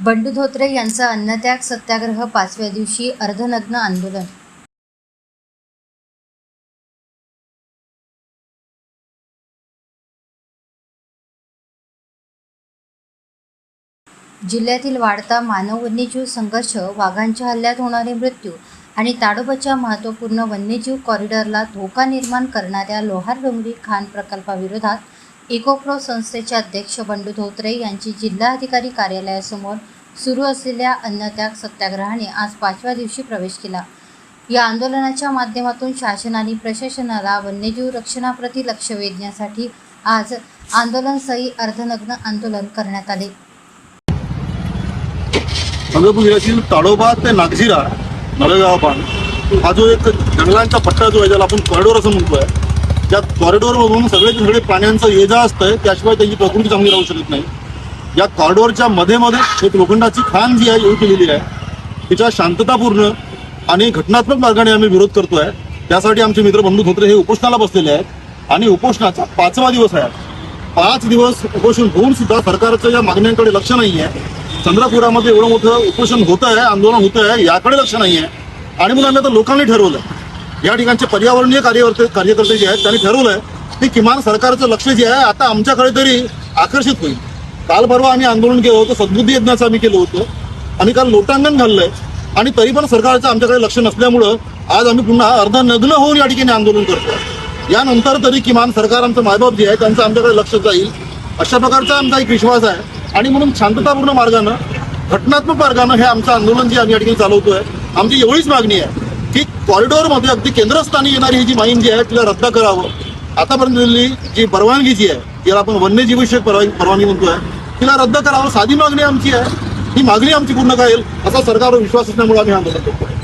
बंडू धोत्रे यांचं अन्नत्याग सत्याग्रह 5व्या दिवशी अर्धनग्न आंदोलन. जिल्ह्यातील वाढता मानव वन्यजीव संघर्ष, वाघांच्या हल्ल्यात होणारे मृत्यू आणि ताडोबाच्या महत्त्वपूर्ण वन्यजीव कॉरिडॉरला धोका निर्माण करणाऱ्या लोहार डोंगरी खाण प्रकल्पाविरोधात इकोप्रो संस्थेचे अध्यक्ष बंडू धोत्रे यांची जिल्हाधिकारी कार्यालयासमोर सुरू असलेल्या अन्नत्याग सत्याग्रहाने आज 5व्या दिवशी प्रवेश केला. या आंदोलनाच्या माध्यमातून शासन आणि प्रशासनाला वन्यजीव रक्षणाप्रती लक्ष वेधण्यासाठी आज आंदोलनस्थळी अर्धनग्न आंदोलन करण्यात आले. चंद्रपूर जिल्ह्यातील ताडोबा ते नागझिरा नळगावपान हा जो एक जंगलांचा पट्टा जो आहे ज्याला आपण कॉरिडॉर असं म्हणतोय, त्या कॉरिडॉरमधून सगळे प्राण्यांचं ये जा असतंय, त्याशिवाय त्यांची प्रकृती चांगली राहू शकत नाही. या कॉरिडॉरच्या मध्ये एक लोखंडाची खाण जी आहे येऊ केलेली आहे, तिच्या शांततापूर्ण आणि घटनात्मक मार्गाने आम्ही विरोध करतोय. त्यासाठी आमचे मित्र बंडू धोत्रे हे उपोषणाला बसलेले आहेत आणि उपोषणाचा 5वा दिवस आहे. 5 दिवस उपोषण होऊन सुद्धा सरकारच्या या मागण्यांकडे लक्ष नाही आहे. चंद्रपुरामध्ये एवढं मोठं उपोषण होत आहे, आंदोलन होत आहे, याकडे लक्ष नाही आहे. आणि म्हणून आम्ही आता लोकांनी ठरवलं, या ठिकाणचे पर्यावरणीय कार्यकर्ते जे आहेत त्यांनी ठरवलंय की किमान सरकारचं लक्ष जे आहे आता आमच्याकडे तरी आकर्षित होईल. काल परवा आम्ही आंदोलन केलं होतं, सद्बुद्धी यज्ञाचं आम्ही केलं होतं आणि काल लोटांगण घाललंय आणि तरी पण सरकारचं आमच्याकडे लक्ष नसल्यामुळं आज आम्ही पुन्हा अर्धनग्न होऊन या ठिकाणी आंदोलन करतोय. यानंतर तरी किमान सरकार आमचं मायबाप जे आहे त्यांचं आमच्याकडे लक्ष जाईल अशा प्रकारचा आमचा एक विश्वास आहे. आणि म्हणून शांततापूर्ण मार्गानं, घटनात्मक मार्गानं हे आमचं आंदोलन जे आम्ही या ठिकाणी चालवतोय. आमची एवढीच मागणी आहे की कॉरिडॉरमध्ये अगदी केंद्रस्थानी येणारी ही जी माहीम जी आहे तिला रद्द करावं. आतापर्यंत दिलेली जी परवानगी जी आहे, ज्याला आपण वन्यजीवविषयक परवानगी म्हणतोय, तिला रद्द करावं. साधी मागणी आमची आहे, ही मागणी आमची पूर्ण करेल असा सरकारवर विश्वास असल्यामुळे आम्ही आंदोलन करतो.